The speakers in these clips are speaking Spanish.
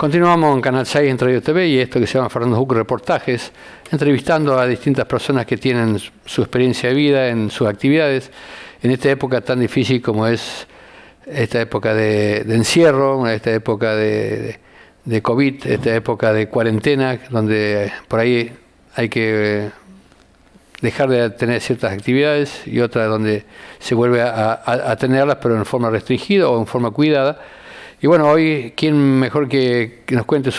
Continuamos en Canal 6 en Radio TV y esto que se llama Fernando Huck Reportajes, entrevistando a distintas personas que tienen su experiencia de vida en sus actividades, en esta época tan difícil como es esta época de encierro, esta época de COVID, esta época de cuarentena, donde por ahí hay que dejar de tener ciertas actividades y otras donde se vuelve a tenerlas, pero en forma restringida o en forma cuidada. Y bueno, hoy, ¿quién mejor que nos cuente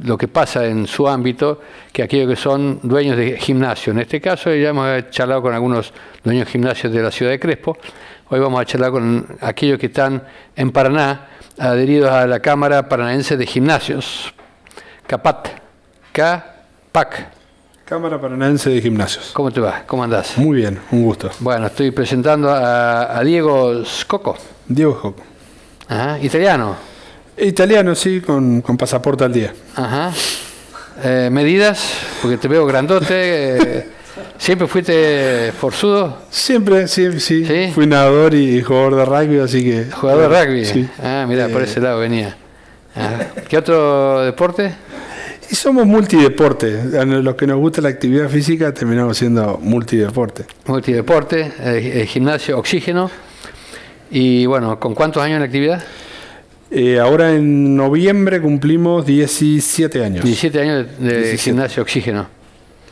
lo que pasa en su ámbito que aquellos que son dueños de gimnasio? En este caso, ya hemos charlado con algunos dueños de gimnasios de la ciudad de Crespo. Hoy vamos a charlar con aquellos que están en Paraná, adheridos a la Cámara Paranaense de Gimnasios, CAPAT, CAPAC. Cámara Paranaense de Gimnasios. ¿Cómo te va? ¿Cómo andás? Muy bien, un gusto. Bueno, estoy presentando a Diego Scocco. Diego Scocco. Ajá, italiano. Italiano, sí, con pasaporte al día. Ajá. ¿Medidas? Porque te veo grandote. ¿Siempre fuiste forzudo? Siempre, sí. Fui nadador y jugador de rugby, así que... ¿Jugador de rugby? Sí. Ah, mira, por ese lado venía. ¿Qué otro deporte? Y somos multideporte. A los que nos gusta la actividad física terminamos siendo multideporte. Multideporte, gimnasio, oxígeno. Y bueno, ¿con cuántos años en actividad? Ahora en noviembre cumplimos 17 años. 17 años de gimnasio, oxígeno.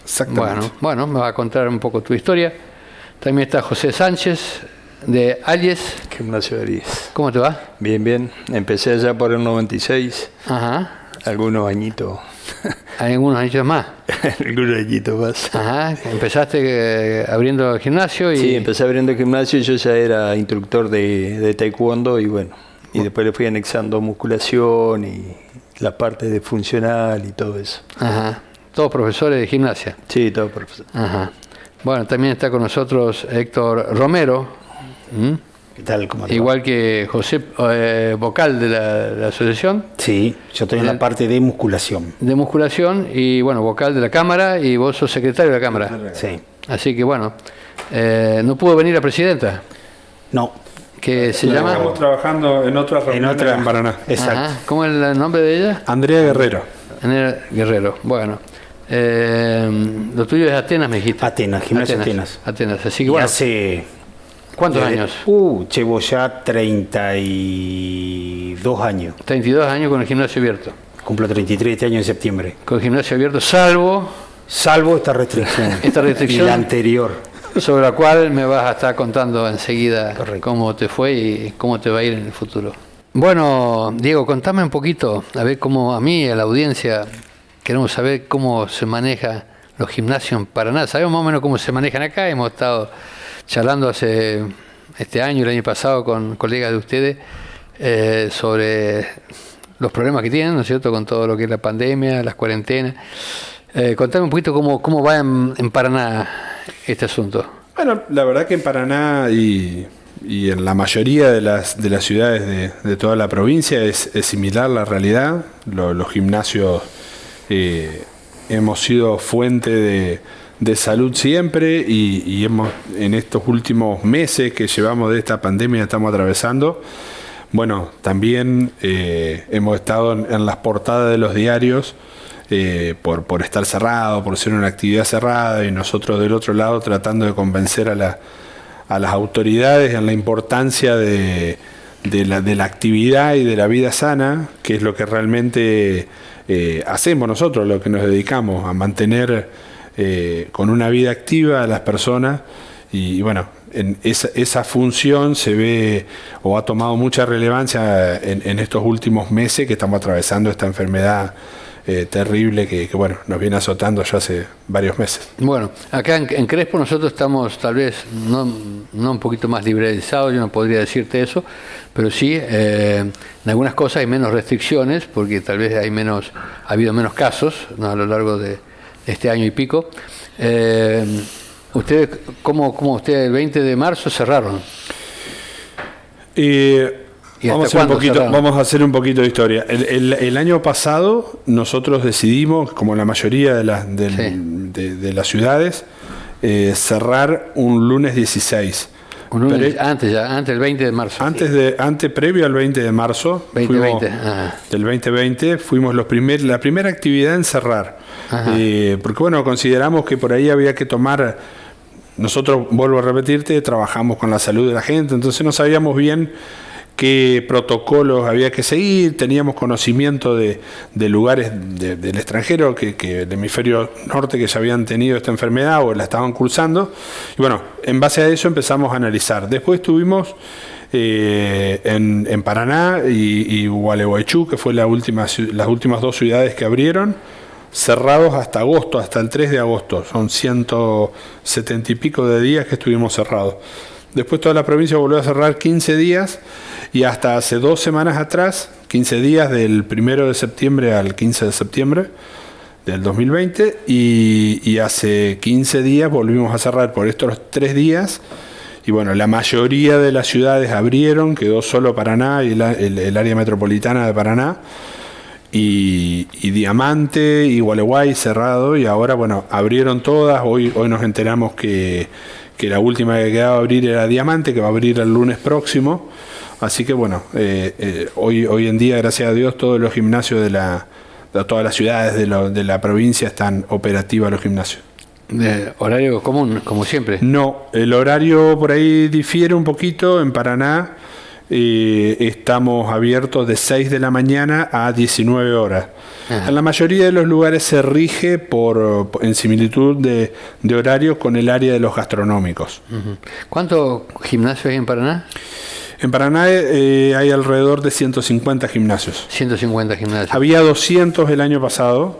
Exactamente. Bueno, me va a contar un poco tu historia. También está José Sánchez, de Ayes. Gimnasio de Ayes. ¿Cómo te va? Bien. Empecé allá por el 96. Ajá. Algunos añitos. ¿Hay algunos años más? Algunos añitos más. Ajá. Empezaste abriendo el gimnasio y... Sí, empecé abriendo el gimnasio y yo ya era instructor de taekwondo y bueno. Y después le fui anexando musculación y la parte de funcional y todo eso. Ajá. ¿Todos profesores de gimnasia? Sí, todos profesores. Ajá. Bueno, también está con nosotros Héctor Romero. ¿Qué tal? ¿Cómo te va? Igual que José, vocal de la asociación. Sí, yo estoy en la parte de musculación. De musculación y bueno, vocal de la Cámara y vos sos secretario de la Cámara. Sí. Así que bueno, no pudo venir la presidenta. No. ¿Qué se llama? Estamos trabajando en otras reuniones en Paraná. Exacto. Ajá. ¿Cómo es el nombre de ella? Andrea Guerrero. Andrea Guerrero. Bueno. Lo tuyo es Atenas, me dijiste. Atenas, Gimnasio Atenas. Atenas. Así que bueno. Hace... ¿Cuántos años? Llevo ya 32 años. 32 años con el gimnasio abierto. Cumplo 33 este año en septiembre. Con el gimnasio abierto, salvo esta restricción. Esta restricción. Y la anterior. Sobre la cual me vas a estar contando enseguida. Correcto. Cómo te fue y cómo te va a ir en el futuro. Bueno, Diego, contame un poquito, a ver cómo a mí, a la audiencia, queremos saber cómo se maneja los gimnasios en Paraná. Sabemos más o menos cómo se manejan acá. Hemos estado charlando hace este año y el año pasado con colegas de ustedes sobre los problemas que tienen, ¿no es cierto?, con todo lo que es la pandemia, las cuarentenas. Contame un poquito cómo va en Paraná este asunto. Bueno, la verdad que en Paraná y en la mayoría de las ciudades de toda la provincia es similar la realidad. Los gimnasios hemos sido fuente de salud siempre y hemos, en estos últimos meses que llevamos de esta pandemia estamos atravesando, bueno, también hemos estado en las portadas de los diarios por estar cerrado, por ser una actividad cerrada, y nosotros del otro lado tratando de convencer a las autoridades en la importancia de la actividad y de la vida sana, que es lo que realmente hacemos nosotros, lo que nos dedicamos a mantener con una vida activa a las personas. Y bueno, en esa función se ve o ha tomado mucha relevancia en estos últimos meses que estamos atravesando esta enfermedad terrible que bueno, nos viene azotando ya hace varios meses. Bueno, acá en Crespo nosotros estamos tal vez no un poquito más liberalizados, yo no podría decirte eso, pero sí en algunas cosas hay menos restricciones porque tal vez ha habido menos casos, ¿no?, a lo largo de este año y pico. ¿Ustedes cómo ustedes el 20 de marzo cerraron? Vamos a hacer un poquito de historia. El año pasado nosotros decidimos, como la mayoría de las ciudades, cerrar un lunes 16. Un lunes antes del 20 de marzo. Previo al 20 de marzo. 2020. Del 2020 fuimos la primera actividad en cerrar. Porque bueno, consideramos que por ahí había que tomar. Nosotros, vuelvo a repetirte, trabajamos con la salud de la gente, entonces no sabíamos bien qué protocolos había que seguir, teníamos conocimiento de lugares del extranjero, que el hemisferio norte que ya habían tenido esta enfermedad o la estaban cursando, y bueno, en base a eso empezamos a analizar. Después estuvimos en Paraná y Gualeguaychú, que fue las últimas 2 ciudades que abrieron, cerrados hasta agosto, hasta el 3 de agosto, son 170 y pico de días que estuvimos cerrados. Después toda la provincia volvió a cerrar 15 días y hasta hace 2 semanas atrás, 15 días del 1 de septiembre al 15 de septiembre del 2020 y hace 15 días volvimos a cerrar por estos 3 días y bueno, la mayoría de las ciudades abrieron, quedó solo Paraná y el área metropolitana de Paraná y Diamante y Gualeguay cerrado y ahora bueno, abrieron todas, hoy nos enteramos que la última que quedaba a abrir era Diamante, que va a abrir el lunes próximo. Así que bueno, hoy en día, gracias a Dios, todos los gimnasios de todas las ciudades de la provincia están operativos los gimnasios. ¿Horario común, como siempre? No, el horario por ahí difiere un poquito. En Paraná estamos abiertos de 6 de la mañana a 19 horas. Ajá. En la mayoría de los lugares se rige en similitud de horarios con el área de los gastronómicos. Uh-huh. ¿Cuántos gimnasios hay en Paraná? En Paraná hay alrededor de 150 gimnasios. 150 gimnasios. Había 200 el año pasado,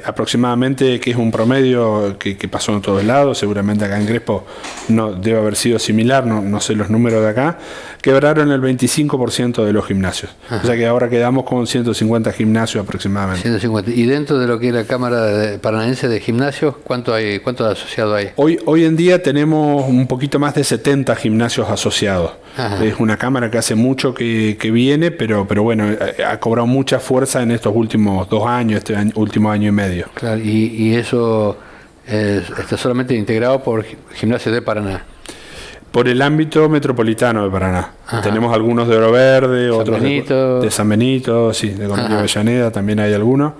aproximadamente, que es un promedio que pasó en todos lados. Seguramente acá en Crespo no debe haber sido similar, no sé los números de acá. Quebraron el 25% de los gimnasios. Ajá. O sea que ahora quedamos con 150 gimnasios aproximadamente. 150. ¿Y dentro de lo que es la Cámara Paranaense de Gimnasios, cuánto asociado hay? Hoy en día tenemos un poquito más de 70 gimnasios asociados. Ajá. Es una cámara que hace mucho que viene, pero bueno, ha cobrado mucha fuerza en estos últimos 2 años, último año y medio. Claro, y eso está solamente integrado por Gimnasios de Paraná. Por el ámbito metropolitano de Paraná. Ajá. Tenemos algunos de Oro Verde, San otros Benito. de San Benito, sí, de Colonia Avellaneda también hay algunos.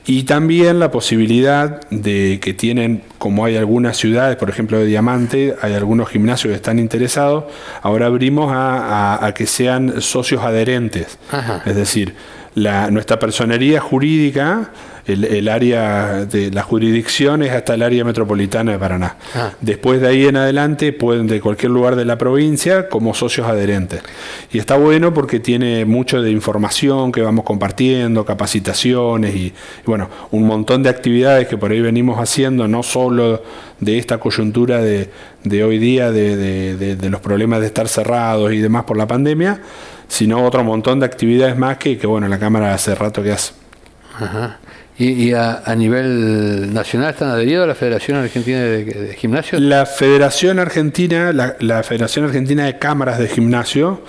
Y también la posibilidad de que tienen, como hay algunas ciudades, por ejemplo de Diamante, hay algunos gimnasios que están interesados, ahora abrimos a que sean socios adherentes. Ajá. Es decir, nuestra personería jurídica, el área de las jurisdicciones hasta el área metropolitana de Paraná. Después de ahí en adelante pueden de cualquier lugar de la provincia como socios adherentes. Y está bueno porque tiene mucho de información que vamos compartiendo, capacitaciones y bueno, un montón de actividades que por ahí venimos haciendo, no solo de esta coyuntura de hoy día, de los problemas de estar cerrados y demás por la pandemia, sino otro montón de actividades más que bueno, la Cámara hace rato que hace. Ajá. ¿Y a nivel nacional están adheridos a la Federación Argentina de Gimnasios? La Federación Argentina, la Federación Argentina de Cámaras de Gimnasio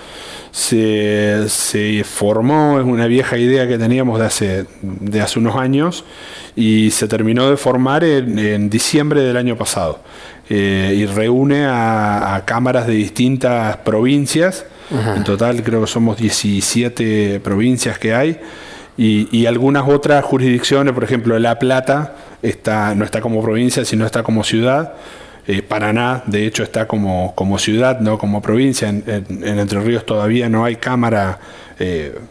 se formó, es una vieja idea que teníamos de hace unos años y se terminó de formar en diciembre del año pasado y reúne a cámaras de distintas provincias. Ajá. En total creo que somos 17 provincias que hay. Y algunas otras jurisdicciones, por ejemplo, La Plata no está como provincia, sino está como ciudad. Paraná, de hecho, está como ciudad, no como provincia. En Entre Ríos todavía no hay cámara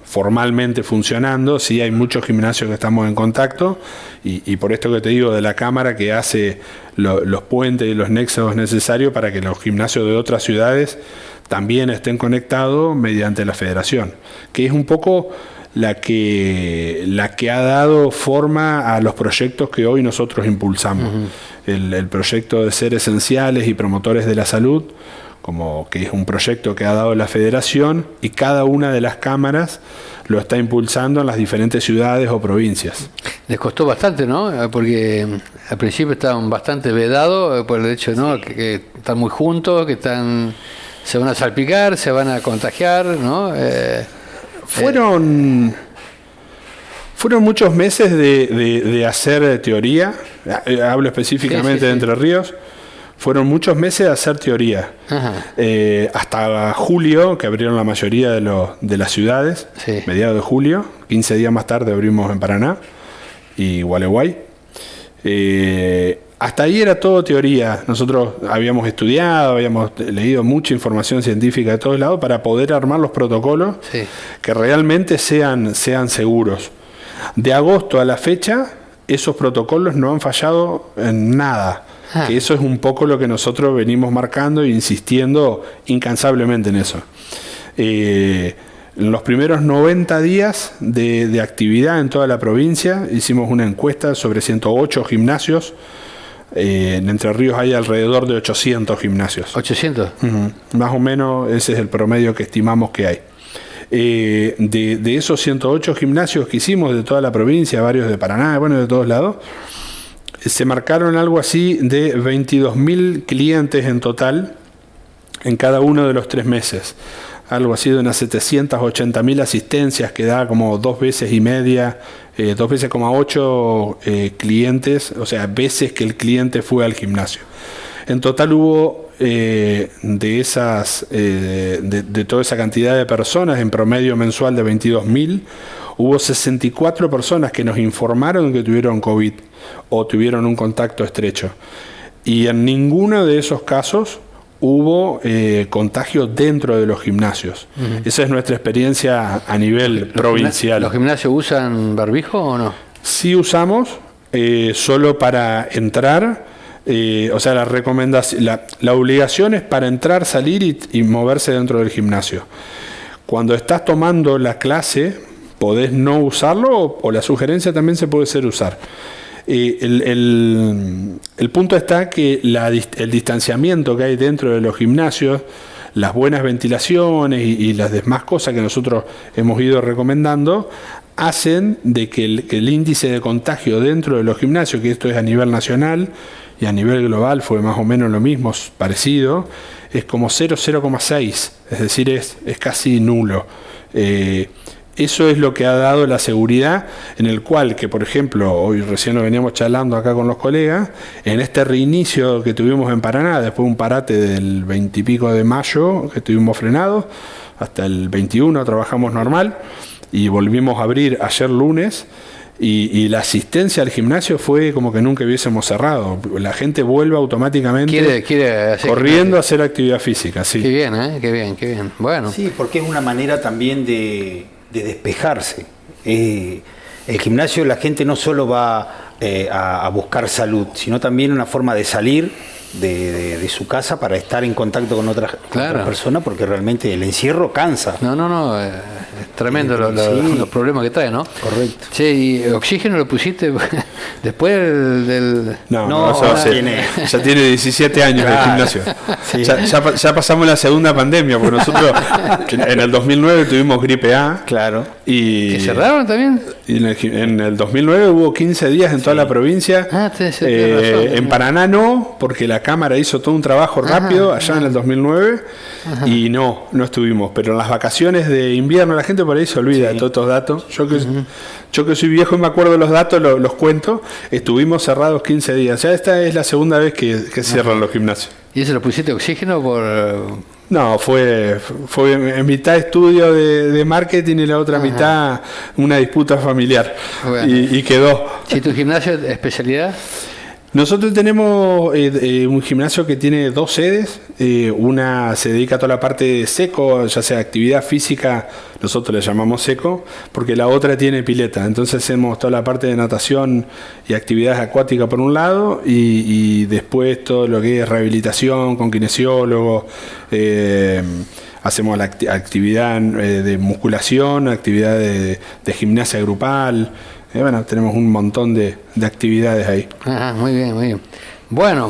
formalmente funcionando. Sí hay muchos gimnasios que estamos en contacto. Y por esto que te digo de la cámara que hace los puentes y los nexos necesarios para que los gimnasios de otras ciudades también estén conectados mediante la federación. Que es un poco la que ha dado forma a los proyectos que hoy nosotros impulsamos. Uh-huh. El proyecto de ser esenciales y promotores de la salud, como que es un proyecto que ha dado la federación y cada una de las cámaras lo está impulsando en las diferentes ciudades o provincias. Les costó bastante, ¿no? Porque al principio estaban bastante vedados por el hecho, ¿no? que están muy juntos, que se van a salpicar, se van a contagiar, ¿no? Fueron muchos meses de hacer teoría, hablo específicamente de Entre Ríos, fueron muchos meses de hacer teoría. Hasta julio, que abrieron la mayoría de las ciudades, mediados de julio, 15 días más tarde abrimos en Paraná y Gualeguay. Hasta ahí era todo teoría. Nosotros habíamos estudiado, habíamos leído mucha información científica de todos lados para poder armar los protocolos que realmente sean seguros. De agosto a la fecha, esos protocolos no han fallado en nada. Que eso es un poco lo que nosotros venimos marcando e insistiendo incansablemente en eso. En los primeros 90 días de actividad en toda la provincia, hicimos una encuesta sobre 108 gimnasios. En Entre Ríos hay alrededor de 800 gimnasios. ¿800? Más o menos ese es el promedio que estimamos que hay. De esos 108 gimnasios que hicimos de toda la provincia, varios de Paraná, bueno, de todos lados, se marcaron algo así de 22.000 clientes en total en cada uno de los 3 meses. Algo así de unas 780.000 asistencias, que da como 2 veces y media, 2 veces como 8 clientes, o sea, veces que el cliente fue al gimnasio. En total hubo de toda esa cantidad de personas, en promedio mensual de 22.000, hubo 64 personas que nos informaron que tuvieron COVID o tuvieron un contacto estrecho. Y en ninguno de esos casos hubo contagio dentro de los gimnasios. Esa es nuestra experiencia a nivel provincial. ¿Los gimnasios usan barbijo o no? Sí usamos, solo para entrar. O sea, la recomendación, la obligación es para entrar, salir y moverse dentro del gimnasio. Cuando estás tomando la clase, podés no usarlo o la sugerencia también se puede ser usar. El punto está que el distanciamiento que hay dentro de los gimnasios, las buenas ventilaciones y las demás cosas que nosotros hemos ido recomendando, hacen de que el índice de contagio dentro de los gimnasios, que esto es a nivel nacional y a nivel global fue más o menos lo mismo, parecido, es como 0,6, es decir, es casi nulo. Eso es lo que ha dado la seguridad, en el cual, que por ejemplo, hoy recién lo veníamos charlando acá con los colegas, en este reinicio que tuvimos en Paraná, después de un parate del 20 y pico de mayo, que estuvimos frenados, hasta el 21 trabajamos normal, y volvimos a abrir ayer lunes, y la asistencia al gimnasio fue como que nunca hubiésemos cerrado. La gente vuelve automáticamente quiere corriendo a hacer actividad física. Sí. Qué bien, qué bien, qué bien. Bueno. Sí, porque es una manera también de despejarse. El gimnasio, la gente no solo va a buscar salud, sino también una forma de salir de su casa para estar en contacto con otras personas, porque realmente el encierro cansa. No, es tremendo los problemas que trae, ¿no? Correcto. Che, ¿y oxígeno lo pusiste después del...? No, ya tiene 17 años el gimnasio. Sí. Ya pasamos la segunda pandemia, porque nosotros en el 2009 tuvimos gripe A. Claro. Y ¿que cerraron también? Y en el 2009 hubo 15 días en toda la provincia. Razón, en Paraná no, porque la Cámara hizo todo un trabajo rápido allá en el 2009 y no estuvimos. Pero en las vacaciones de invierno la gente por ahí se olvida de todos estos datos. Yo que soy viejo y me acuerdo de los datos, los cuento. Estuvimos cerrados 15 días. Ya esta es la segunda vez que cierran los gimnasios. ¿Y eso lo pusiste oxígeno por...? No, fue en mitad estudio de marketing y la otra mitad una disputa familiar. Bueno. Y quedó. ¿Y tu gimnasio especialidad? Nosotros tenemos un gimnasio que tiene 2 sedes. Una se dedica a toda la parte de seco, ya sea actividad física, nosotros le llamamos seco, porque la otra tiene pileta. Entonces hacemos toda la parte de natación y actividades acuáticas por un lado, y después todo lo que es rehabilitación con kinesiólogos. Hacemos la actividad de musculación, actividad de gimnasia grupal. Bueno, tenemos un montón de actividades ahí. Muy bien, muy bien. Bueno,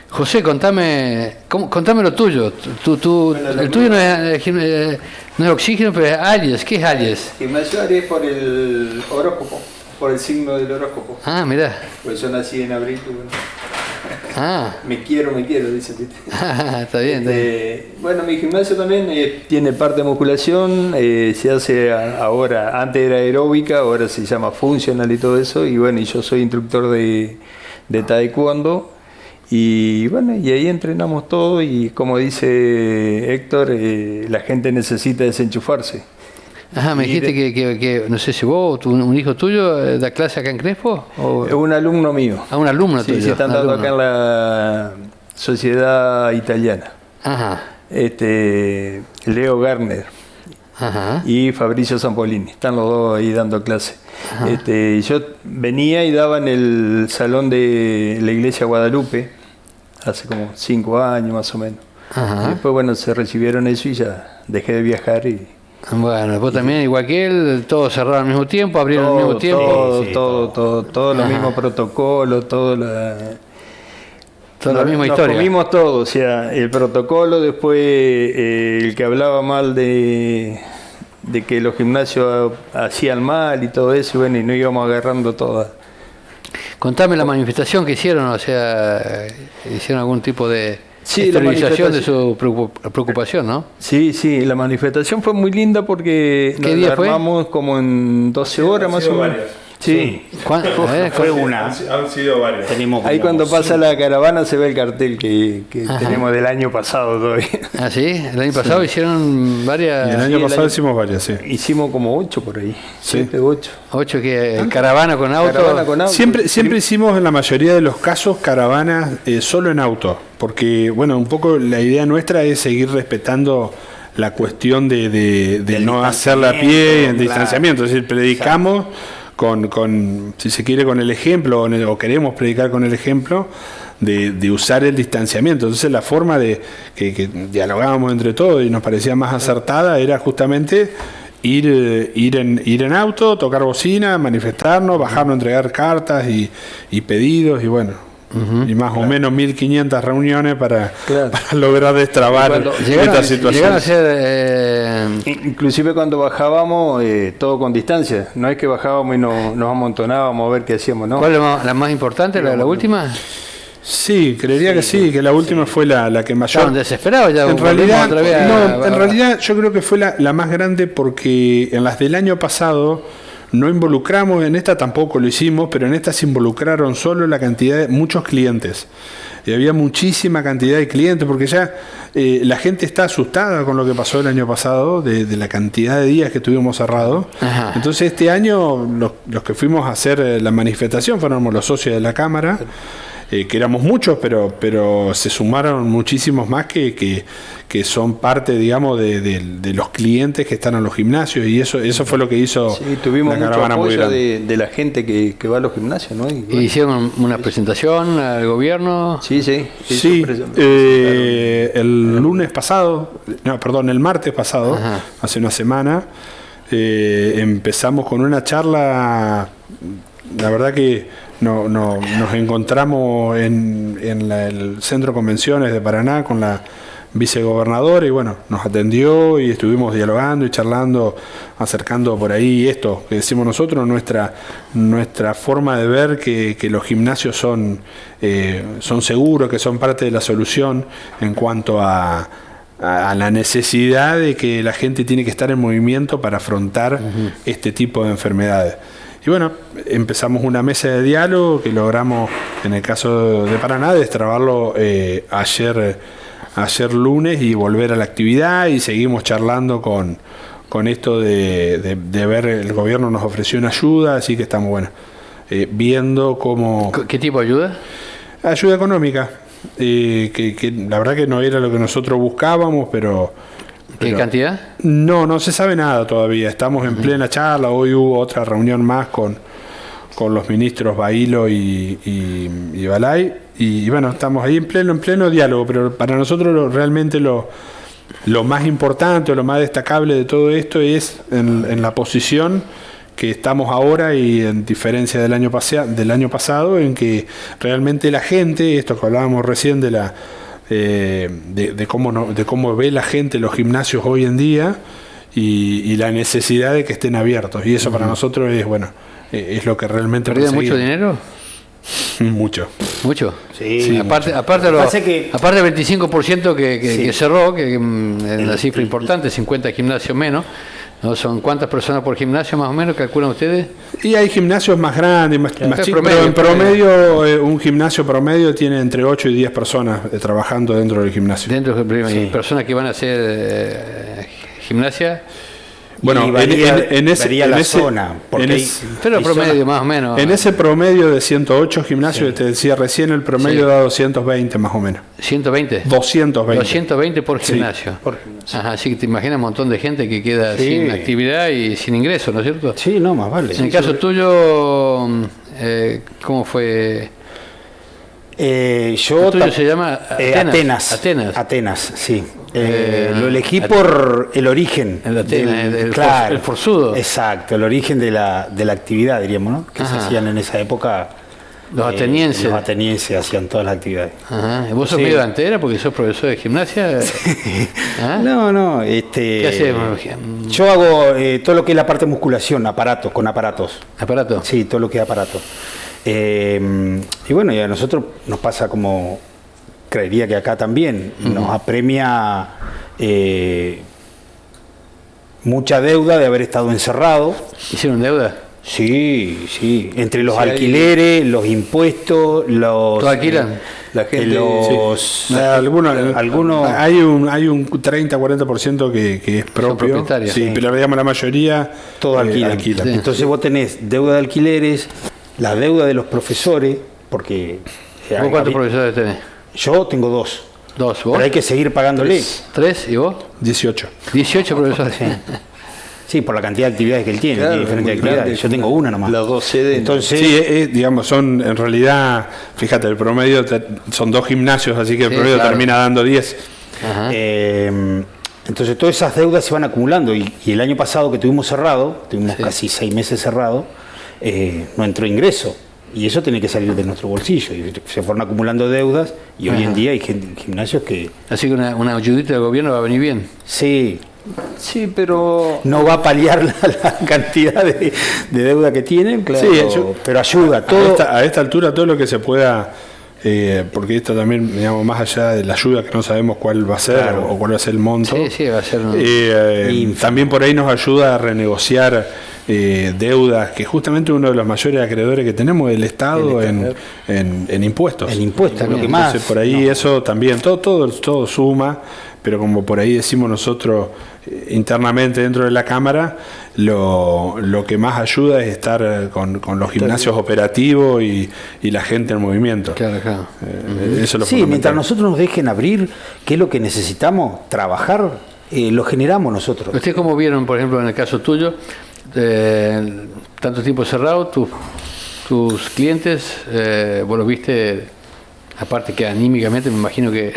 José, contame lo tuyo. El tuyo no es oxígeno, pero es Aries. ¿Qué es Aries? Gimnasio Aries por el horóscopo, por el signo del horóscopo. Mirá. Pues yo nací en abril. Bueno. Me quiero, dice. Está bien. Bueno, mi gimnasio también tiene parte de musculación, se hace ahora, antes era aeróbica, ahora se llama funcional y todo eso, y bueno, y yo soy instructor de taekwondo, Y bueno, y ahí entrenamos todo y como dice Héctor, la gente necesita desenchufarse. Ajá, me dijiste que no sé si vos o un hijo tuyo da clase acá en Crespo. ¿O? Es un alumno mío. Ah, un alumno tuyo. Sí, están dando acá en la Sociedad Italiana. Ajá. Leo Garner. Ajá. Y Fabricio Zampolini, están los dos ahí dando clase. Yo venía y daba en el salón de la iglesia Guadalupe hace como 5 años más o menos. Ajá. Después, bueno, se recibieron eso y ya dejé de viajar. Y bueno, vos también, igual que él, todos cerraron al mismo tiempo, abrieron al mismo tiempo. Todo lo mismo protocolo, toda la misma historia. Nos comimos todo, o sea, el protocolo, después el que hablaba mal de que los gimnasios hacían mal y todo eso, y bueno, y no íbamos agarrando todas. Contame la manifestación que hicieron, o sea, hicieron algún tipo de exteriorización de su preocupación, ¿no? Sí, la manifestación fue muy linda porque ¿Qué día fue? Armamos como en 12 horas más o menos. Sí. Fue una. Han sido varios. Ahí cuando pasa la caravana se ve el cartel que tenemos del año pasado todavía. ¿Ah, sí? El año pasado hicieron varias... Y el año pasado hicimos varias, sí. Hicimos como 8 por ahí. 7, 8. 8 que caravana con auto. Caravana con auto. Siempre hicimos en la mayoría de los casos caravanas solo en auto, porque bueno, un poco la idea nuestra es seguir respetando la cuestión de no hacerla a pie y en distanciamiento, es decir, predicamos con si se quiere, con el ejemplo, o queremos predicar con el ejemplo de usar el distanciamiento. Entonces la forma de que dialogábamos entre todos y nos parecía más acertada era justamente ir en auto, tocar bocina, manifestarnos, bajarnos, entregar cartas y pedidos y bueno. Y más o menos 1500 reuniones para lograr destrabar esta situación. Llegaron a ser, inclusive cuando bajábamos, todo con distancia. No es que bajábamos y nos amontonábamos a ver qué hacíamos, ¿no? ¿Cuál es la más importante, la última? Sí, creería que sí, que la última fue la que mayor. Estaban desesperados ya. En realidad yo creo que fue la más grande porque en las del año pasado no involucramos, en esta tampoco lo hicimos, pero en esta se involucraron solo la cantidad de muchos clientes. Y había muchísima cantidad de clientes, porque ya la gente está asustada con lo que pasó el año pasado, de la cantidad de días que estuvimos cerrados. Ajá. Entonces este año los que fuimos a hacer la manifestación fueron los socios de la Cámara, que éramos muchos, pero se sumaron muchísimos más que son parte, digamos, de los clientes que están en los gimnasios, y eso fue lo que hizo. Sí, tuvimos mucho apoyo de la gente que va a los gimnasios, ¿no? Y bueno, hicieron una presentación al gobierno. Sí. El el martes pasado, ajá, hace una semana, empezamos con una charla. La verdad que nos encontramos en el Centro de Convenciones de Paraná con la vicegobernadora y bueno, nos atendió y estuvimos dialogando y charlando, acercando por ahí esto que decimos nosotros, nuestra forma de ver que los gimnasios son seguros, que son parte de la solución en cuanto a la necesidad de que la gente tiene que estar en movimiento para afrontar este tipo de enfermedades. Y bueno, empezamos una mesa de diálogo que logramos, en el caso de Paraná, destrabarlo ayer lunes y volver a la actividad, y seguimos charlando con esto de ver, el gobierno nos ofreció una ayuda, así que estamos viendo cómo... ¿Qué tipo de ayuda? Ayuda económica, que la verdad que no era lo que nosotros buscábamos, pero ¿Qué cantidad? No se sabe nada todavía. Estamos en plena charla. Hoy hubo otra reunión más con los ministros Bailo y Balay. Y bueno, estamos ahí en pleno diálogo. Pero para nosotros realmente lo más importante, lo más destacable de todo esto es en la posición que estamos ahora, y en diferencia del año pasado, en que realmente la gente, esto que hablábamos recién de cómo ve la gente los gimnasios hoy en día y la necesidad de que estén abiertos, y eso para nosotros es lo que realmente ¿Perdieron mucho dinero? Mucho. Sí. Aparte del 25% que cerró, que es una cifra importante, 50 gimnasios menos, ¿No? ¿Son cuántas personas por gimnasio más o menos calculan ustedes? Y hay gimnasios más grandes, más chicos, promedio, pero en promedio un gimnasio promedio tiene entre 8 y 10 personas trabajando dentro del gimnasio. Dentro del personas que van a hacer gimnasia. Bueno, varía la zona. Pero promedio más o menos. En ese promedio de 108 gimnasios, te decía recién, el promedio da 220 más o menos. ¿120? 220. 220 por gimnasio. Por gimnasio. Ajá, así que te imaginas un montón de gente que queda sin actividad y sin ingreso, ¿no es cierto? Sí, no, más vale. En el caso tuyo, ¿cómo fue? Yo El tuyo se llama Atenas, sí. Lo elegí por el origen. El forzudo. Exacto, el origen de la actividad, diríamos, ¿no? Que se hacían en esa época. Los atenienses. Los atenienses hacían todas las actividades. Ajá. ¿Vos sos medio antera porque sos profesor de gimnasia? ¿Ah? No. ¿Qué hacemos? Yo hago todo lo que es la parte de musculación, con aparatos. ¿Aparato? Sí, todo lo que es aparato. Y bueno, y a nosotros nos pasa como, creería que acá también, nos apremia mucha deuda de haber estado encerrado. ¿Hicieron deuda? Sí, entre los alquileres, los impuestos, los... ¿Todo alquilan? La gente... Algunos hay un 30-40% que es propio. Sí, pero digamos la mayoría todo alquilan. Sí. Entonces vos tenés deuda de alquileres, la deuda de los profesores, porque... ¿Vos cuántos profesores tenés? Yo tengo 2. ¿2? ¿Vos? Pero hay que seguir pagándole. 3. ¿Y vos? 18. 18 profesores. Sí, por la cantidad de actividades que él tiene, tiene diferentes actividades. Yo tengo una nomás. Las 2 sedes. Entonces, sí, digamos, son en realidad, fíjate, el promedio son 2 gimnasios, así que el promedio termina dando 10. Entonces, todas esas deudas se van acumulando. Y el año pasado que tuvimos casi 6 meses cerrado, no entró ingreso. Y eso tiene que salir de nuestro bolsillo. Y se fueron acumulando deudas y hoy en día hay gimnasios que... Así que una ayudita del gobierno va a venir bien. Sí, pero no va a paliar la cantidad de deuda que tienen, claro, pero ayuda. A esta altura todo lo que se pueda, porque esto también, digamos, más allá de la ayuda que no sabemos cuál va a ser o cuál va a ser el monto, sí, va a ser también por ahí nos ayuda a renegociar deudas, que justamente uno de los mayores acreedores que tenemos es el Estado en impuestos. En impuestos, lo que más. Entonces, por ahí eso también, todo suma, pero como por ahí decimos nosotros internamente dentro de la Cámara, lo que más ayuda es estar con los gimnasios operativos y la gente en movimiento. Claro. Eso es lo fundamental. Mientras nosotros nos dejen abrir, ¿qué es lo que necesitamos? Trabajar, lo generamos nosotros. ¿Ustedes cómo vieron, por ejemplo, en el caso tuyo, tanto tiempo cerrado, tus clientes, vos los viste, aparte que anímicamente me imagino que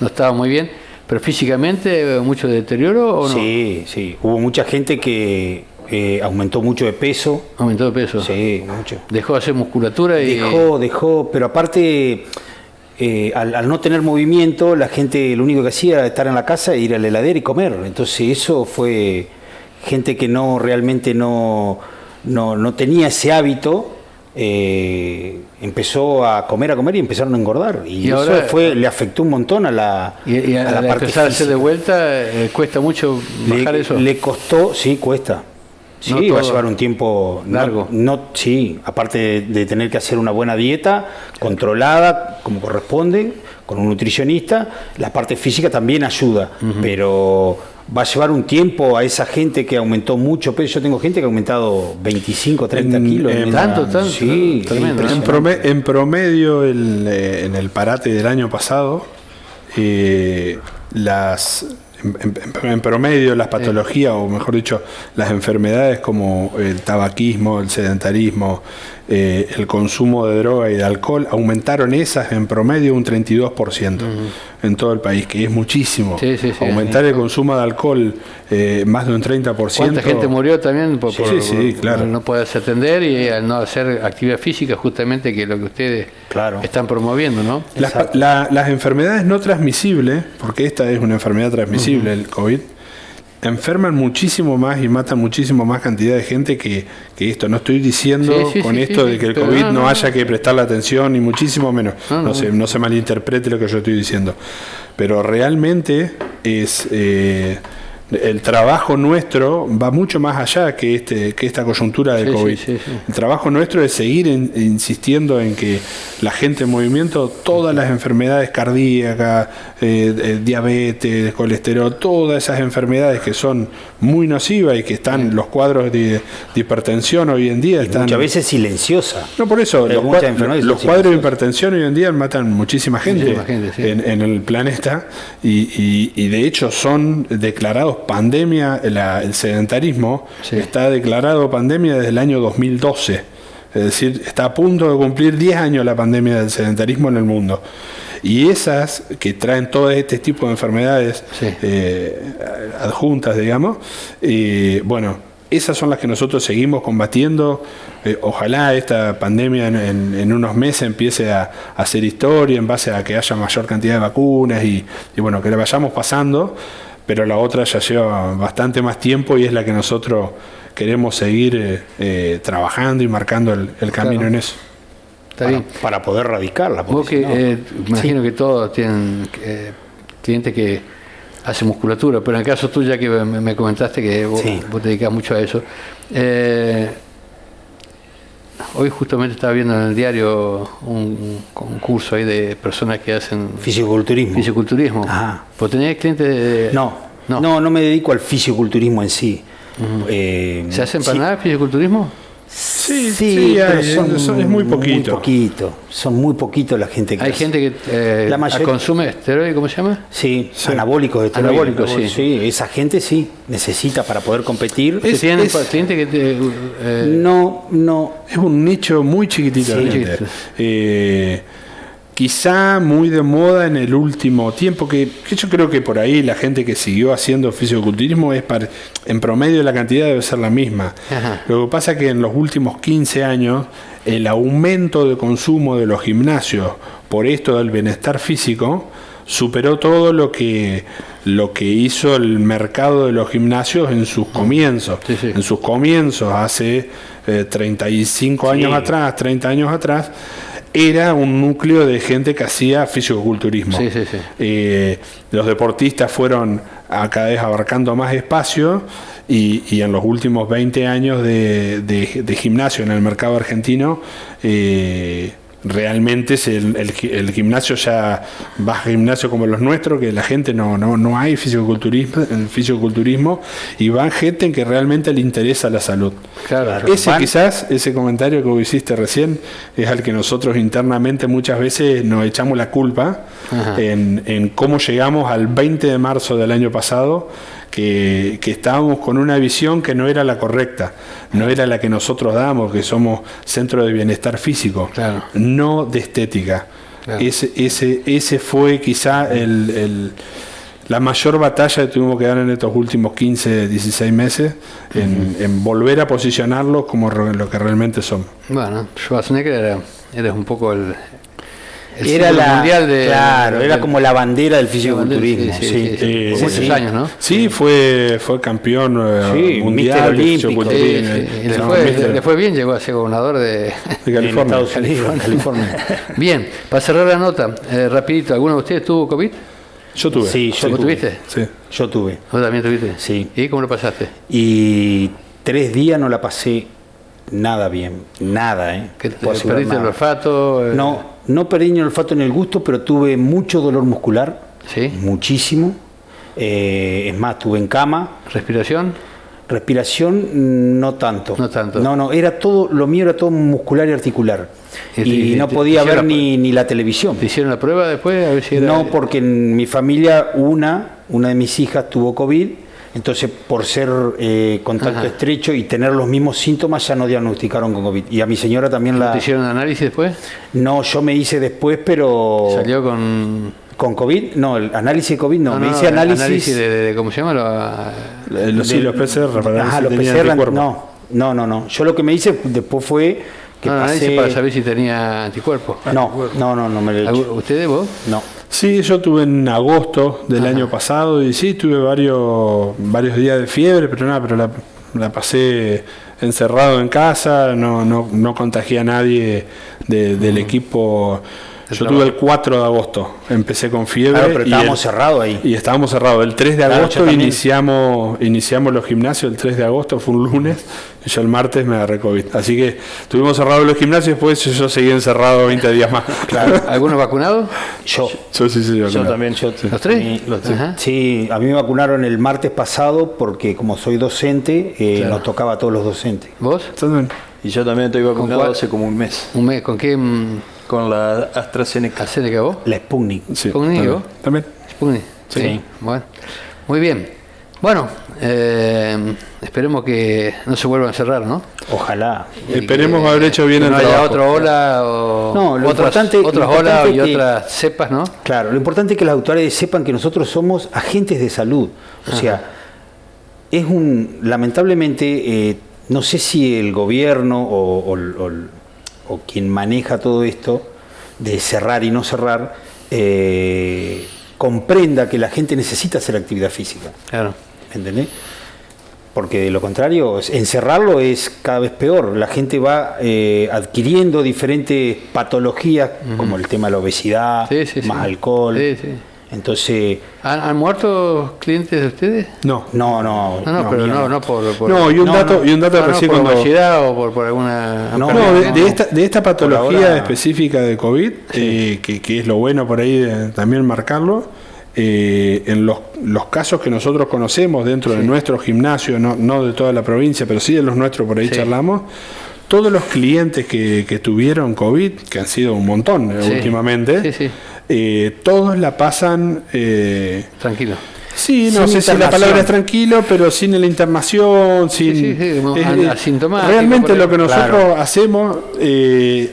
no estaba muy bien, pero físicamente mucho deterioro o no? Sí, hubo mucha gente que aumentó mucho de peso. ¿Aumentó de peso? Sí, mucho. ¿Dejó de hacer musculatura? Dejó, pero aparte, al no tener movimiento, la gente lo único que hacía era estar en la casa e ir a la heladera y comer. Entonces eso fue gente que realmente no tenía ese hábito. Empezó a comer y empezaron a engordar y eso ahora, le afectó un montón a la parte empezar a hacer de vuelta cuesta mucho bajar eso. Le costó, cuesta. Sí, va a llevar un tiempo largo. Aparte de tener que hacer una buena dieta controlada como corresponde con un nutricionista, la parte física también ayuda, pero va a llevar un tiempo a esa gente que aumentó mucho peso. Yo tengo gente que ha aumentado 25, 30 kilos. Tanto. Sí, tremendo. En promedio, en el parate del año pasado, en promedio las patologías, o mejor dicho, las enfermedades como el tabaquismo, el sedentarismo, el consumo de droga y de alcohol, aumentaron esas en promedio un 32% en todo el país, que es muchísimo. Aumentar el consumo de alcohol más de un 30%. ¿Cuánta gente murió también por claro. no poderse atender y al no hacer actividad física, justamente, que es lo que ustedes están promoviendo, ¿no? Las enfermedades no transmisibles, porque esta es una enfermedad transmisible, el COVID, enferman muchísimo más y matan muchísimo más cantidad de gente que esto. No estoy diciendo de que el COVID no haya que prestarle atención, ni muchísimo menos. No se malinterprete lo que yo estoy diciendo. Pero realmente es el trabajo nuestro va mucho más allá que esta coyuntura de COVID. Sí. El trabajo nuestro es seguir insistiendo en que la gente en movimiento, todas las enfermedades cardíacas, diabetes, colesterol, todas esas enfermedades que son muy nocivas y que están los cuadros de hipertensión hoy en día. Están, muchas veces silenciosa. no, por eso, los cuadros de hipertensión hoy en día matan muchísima gente, sí. en el planeta y de hecho son declarados pandemia, el sedentarismo está declarado pandemia desde el año 2012, es decir, está a punto de cumplir 10 años la pandemia del sedentarismo en el mundo. Y esas que traen todo este tipo de enfermedades adjuntas, digamos, bueno, esas son las que nosotros seguimos combatiendo. Ojalá esta pandemia en unos meses empiece a hacer historia en base a que haya mayor cantidad de vacunas y bueno, que la vayamos pasando. Pero la otra ya lleva bastante más tiempo y es la que nosotros queremos seguir trabajando y marcando el camino en eso. Está bien. Para poder radicarla. Vos que, imagino que todos tienen clientes que hacen musculatura, pero en el caso tuyo, ya que me comentaste que vos te dedicás mucho a eso, hoy justamente estaba viendo en el diario un concurso ahí de personas que hacen fisiculturismo. Ajá. ¿Vos tenés clientes de...? No me dedico al fisiculturismo en sí. ¿Se hacen para nada fisiculturismo? Sí, pero es muy poquito. Son muy poquitos la gente que hay gente que la mayoría consume esteroides, ¿cómo se llama? Sí, anabólicos de esteroides. Anabólicos, sí. Esa gente sí necesita para poder competir. ¿Tienen clientes que no. Es un nicho muy chiquitito. Quizá muy de moda en el último tiempo, que yo creo que por ahí la gente que siguió haciendo fisiculturismo en promedio la cantidad debe ser la misma. Ajá. Lo que pasa es que en los últimos 15 años el aumento de consumo de los gimnasios por esto del bienestar físico superó todo lo que hizo el mercado de los gimnasios en sus comienzos. Sí. En sus comienzos hace 35 años atrás, 30 años atrás, era un núcleo de gente que hacía fisiculturismo. Los deportistas fueron cada vez abarcando más espacio y en los últimos 20 años de gimnasio en el mercado argentino, realmente el gimnasio ya va a gimnasio como los nuestros, que la gente no hay fisiculturismo y va gente en que realmente le interesa la salud. Claro. Ese comentario que vos hiciste recién es al que nosotros internamente muchas veces nos echamos la culpa en cómo llegamos al 20 de marzo del año pasado, que estábamos con una visión que no era la correcta, no era la que nosotros damos, que somos centro de bienestar físico, no de estética. Ese fue quizá la mayor batalla que tuvimos que dar en estos últimos 15, 16 meses, en volver a posicionarlos como lo que realmente somos. Bueno, Schwarzenegger era un poco el era mundial era como la bandera del fisiculturismo. Muchos años, ¿no? Sí, fue campeón mundial olímpico. Le fue bien, llegó a ser gobernador de California. California. Bien, para cerrar la nota, rapidito, ¿alguno de ustedes tuvo COVID? Yo tuve. Sí, ¿Vos tuviste? Sí. Yo tuve. ¿Vos también tuviste? Sí. ¿Y cómo lo pasaste? Y 3 días no la pasé nada bien, nada, ¿Que perdiste el olfato? No perdí ni el olfato ni el gusto, pero tuve mucho dolor muscular, muchísimo. Es más, estuve en cama. ¿Respiración? Respiración no tanto. No tanto. No, era todo, lo mío era todo muscular y articular. Y no podía ver ni la televisión. ¿Te hicieron la prueba después? A ver si era... No, porque en mi familia una de mis hijas tuvo COVID. Entonces, por ser contacto estrecho y tener los mismos síntomas, ya no diagnosticaron con COVID. Y a mi señora también ¿Te hicieron análisis después? No, yo me hice después, pero... ¿Salió con...? ¿Con COVID? No, el análisis de COVID no. Me hice análisis de ¿cómo se llama? Los PCR. Los PCR, no. Yo lo que me hice después fue que pasé... para saber si tenía anticuerpos. No me lo he hecho. ¿Ustedes, vos? No. Sí, yo tuve en agosto del año pasado y sí, tuve varios días de fiebre, pero la pasé encerrado en casa, no contagié a nadie del equipo Yo tuve el 4 de agosto, empecé con fiebre. Claro, pero estábamos cerrados ahí. Y estábamos cerrados. El 3 de Claro, agosto yo también. iniciamos los gimnasios, el 3 de agosto fue un lunes, y yo el martes me agarré COVID. Así que tuvimos cerrados los gimnasios y después yo seguí encerrado 20 días más. Claro. ¿Algunos vacunados? Yo. Yo sí, Yo claro. también. ¿Los tres? Sí, Ajá. sí, a mí me vacunaron el martes pasado porque como soy docente, nos tocaba a todos los docentes. ¿Vos? También. Y yo también estoy vacunado cuál? hace como un mes. ¿Un mes? ¿Con qué Con la AstraZeneca. AstraZeneca vos? La Sputnik. Sí, ¿Sputnik, también. vos? También. Sputnik. Sí. Bueno, muy bien. Bueno, esperemos que no se vuelvan a cerrar, ¿no? Ojalá. Esperemos Que- haber hecho bien que el no haya trabajo. otra ola o No, lo otras importante olas y es que- otras cepas, ¿no? Claro, lo importante es que las autoridades sepan que nosotros somos agentes de salud. O sea, lamentablemente, no sé si el gobierno o quien maneja todo esto de cerrar y no cerrar, comprenda que la gente necesita hacer actividad física. Claro. ¿Entendés? Porque de lo contrario, encerrarlo es cada vez peor. La gente va adquiriendo diferentes patologías, como el tema de la obesidad, Sí, sí, más sí. alcohol. Sí, sí. Entonces, ¿Han muerto clientes de ustedes? No. no, Pero mío no por No, y un dato no, recién por cuando... obesidad o por alguna... No, No, no. de esta patología ahora- específica de COVID, que es lo bueno por ahí también marcarlo, en los casos que nosotros conocemos dentro de nuestro gimnasio, no de toda la provincia, pero sí de los nuestros, por ahí Sí. charlamos, todos los clientes que tuvieron COVID, que han sido un montón Sí. últimamente, Sí, sí. todos la pasan... Tranquilo. Sí, no Sin sé si la internación. palabra es tranquilo, pero sin la internación, sin... sí, como asintomático, realmente por lo que ahí. nosotros Claro. hacemos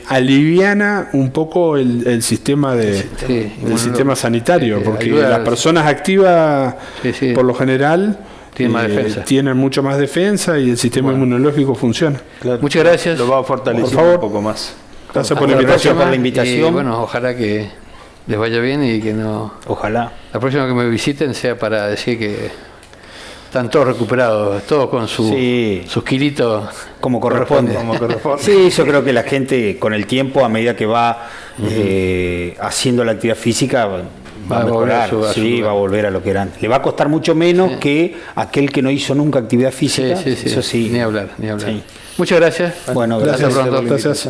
aliviana un poco el sistema el sistema sanitario, porque ayuda las personas activas, Sí. por lo general, Tienen más defensa. tienen mucho más defensa y el sistema inmunológico funciona. Muchas gracias. Lo va a fortalecer Por favor. un poco más. Gracias por Hasta la la invitación. próxima. Por la invitación. Y bueno, ojalá que les vaya bien y que no... ojalá. La próxima que me visiten sea para decir que están todos recuperados, todos con Sí. sus kilitos Como corresponde. Como corresponde. Sí, yo creo que la gente con el tiempo, a medida que va haciendo la actividad física, va a Va a volver mejorar. a su- a Sí, su- va a volver a lo que era antes. Le va a costar mucho menos que aquel que no hizo nunca actividad física. Sí, Eso sí. Ni hablar, ni hablar. Sí. Muchas gracias. Bueno, Hasta gracias. pronto. Gracias.